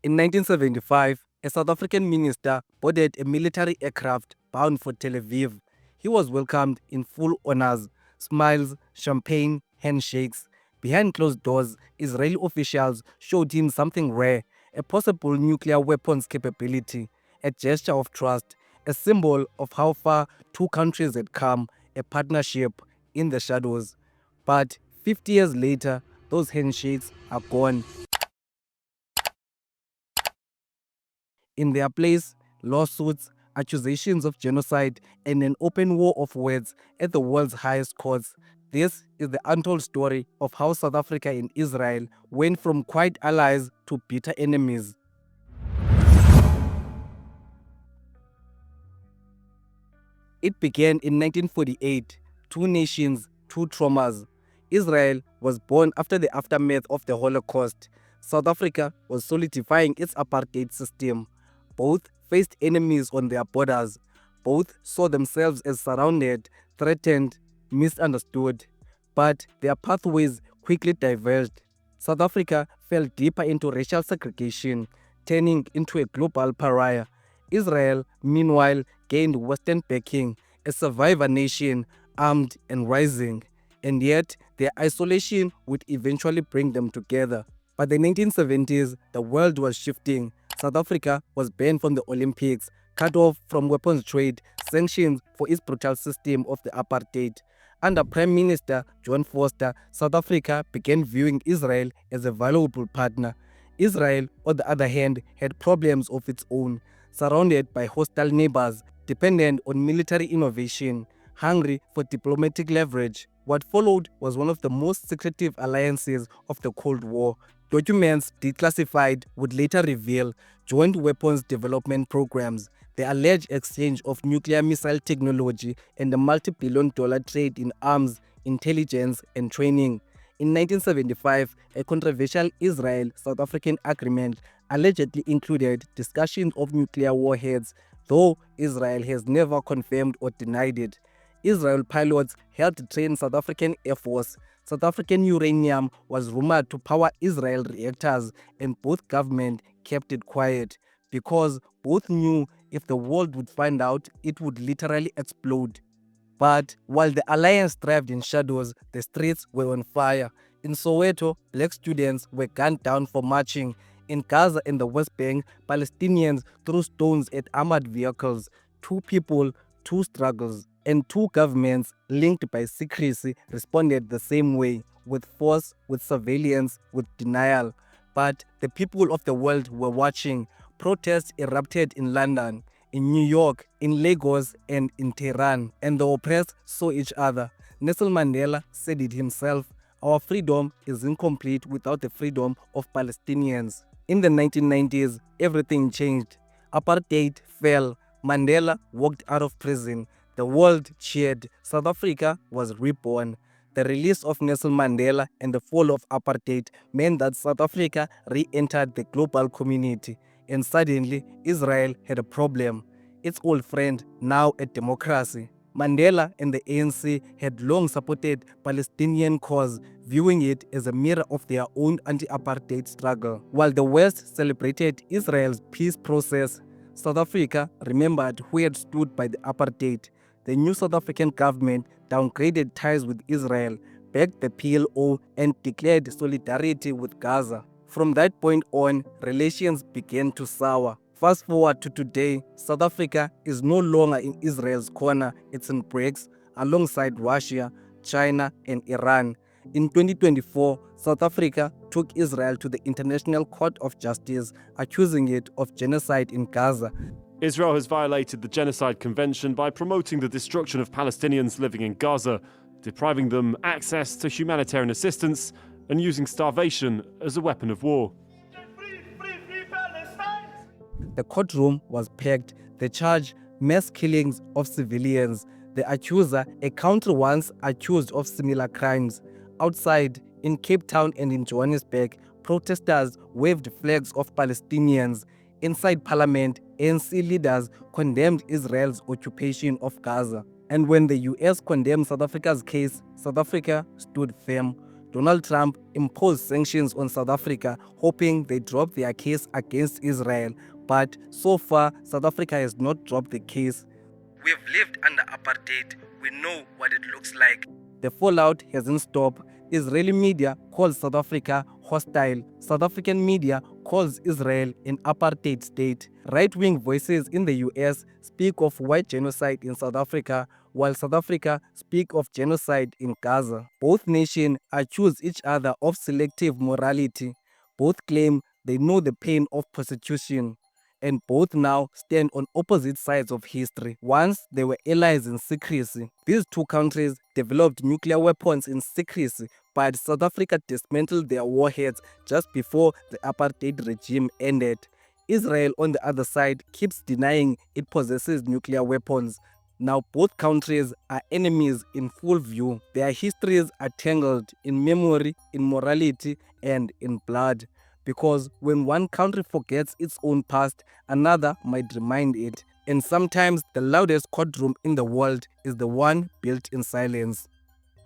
In 1975, a South African minister boarded a military aircraft bound for Tel Aviv. He was welcomed in full honors, smiles, champagne, handshakes. Behind closed doors, Israeli officials showed him something rare, a possible nuclear weapons capability, a gesture of trust, a symbol of how far two countries had come, a partnership in the shadows. But 50 years later, those handshakes are gone. In their place, lawsuits, accusations of genocide, and an open war of words at the world's highest courts. This is the untold story of how South Africa and Israel went from quiet allies to bitter enemies. It began in 1948, two nations, two traumas. Israel was born after the aftermath of the Holocaust. South Africa was solidifying its apartheid system. Both faced enemies on their borders. Both saw themselves as surrounded, threatened, misunderstood. But their pathways quickly diverged. South Africa fell deeper into racial segregation, turning into a global pariah. Israel, meanwhile, gained Western backing, a survivor nation, armed and rising. And yet, their isolation would eventually bring them together. By the 1970s, the world was shifting. South Africa was banned from the Olympics, cut off from weapons trade, sanctions for its brutal system of the apartheid. Under Prime Minister John Vorster, South Africa began viewing Israel as a valuable partner. Israel, on the other hand, had problems of its own, surrounded by hostile neighbors, dependent on military innovation, hungry for diplomatic leverage. What followed was one of the most secretive alliances of the Cold War. Documents declassified would later reveal joint weapons development programs, the alleged exchange of nuclear missile technology, and the multi-billion-dollar trade in arms, intelligence, and training. In 1975, a controversial Israel-South African agreement allegedly included discussion of nuclear warheads, though Israel has never confirmed or denied it. Israel pilots helped train South African Air Force. South African uranium was rumored to power Israel reactors, and both governments kept it quiet because both knew if the world would find out, it would literally explode. But while the alliance thrived in shadows, the streets were on fire. In Soweto, black students were gunned down for marching. In Gaza and the West Bank, Palestinians threw stones at armored vehicles. Two people, two struggles, and two governments linked by secrecy responded the same way, with force, with surveillance, with denial. But the people of the world were watching. Protests erupted in London, in New York, in Lagos, and in Tehran, and the oppressed saw each other. Nelson Mandela said it himself, "Our freedom is incomplete without the freedom of Palestinians." In the 1990s, everything changed. Apartheid fell. Mandela walked out of prison. The world cheered. South Africa was reborn. The release of Nelson Mandela and the fall of apartheid meant that South Africa re-entered the global community. And suddenly, Israel had a problem. Its old friend, now a democracy. Mandela and the ANC had long supported Palestinian cause, viewing it as a mirror of their own anti-apartheid struggle. While the West celebrated Israel's peace process, South Africa remembered who had stood by the apartheid. The new South African government downgraded ties with Israel, backed the PLO, and declared solidarity with Gaza. From that point on, relations began to sour. Fast forward to today, South Africa is no longer in Israel's corner, it's in BRICS, alongside Russia, China, and Iran. In 2024, South Africa took Israel to the International Court of Justice, accusing it of genocide in Gaza. Israel has violated the Genocide Convention by promoting the destruction of Palestinians living in Gaza, depriving them access to humanitarian assistance, and using starvation as a weapon of war. The courtroom was packed. The charge, mass killings of civilians. The accuser, a country once accused of similar crimes. Outside, in Cape Town and in Johannesburg, protesters waved flags of Palestinians. Inside parliament, ANC leaders condemned Israel's occupation of Gaza. And when the US condemned South Africa's case, South Africa stood firm. Donald Trump imposed sanctions on South Africa, hoping they drop their case against Israel. But so far, South Africa has not dropped the case. We've lived under apartheid. We know what it looks like. The fallout hasn't stopped. Israeli media calls South Africa hostile. South African media calls Israel an apartheid state. Right-wing voices in the US speak of white genocide in South Africa, while South Africa speak of genocide in Gaza. Both nations accuse each other of selective morality. Both claim they know the pain of persecution, and both now stand on opposite sides of history. Once they were allies in secrecy. These two countries developed nuclear weapons in secrecy, but South Africa dismantled their warheads just before the apartheid regime ended. Israel, on the other side, keeps denying it possesses nuclear weapons. Now both countries are enemies in full view. Their histories are tangled in memory, in morality, and in blood. Because when one country forgets its own past, another might remind it. And sometimes the loudest courtroom in the world is the one built in silence.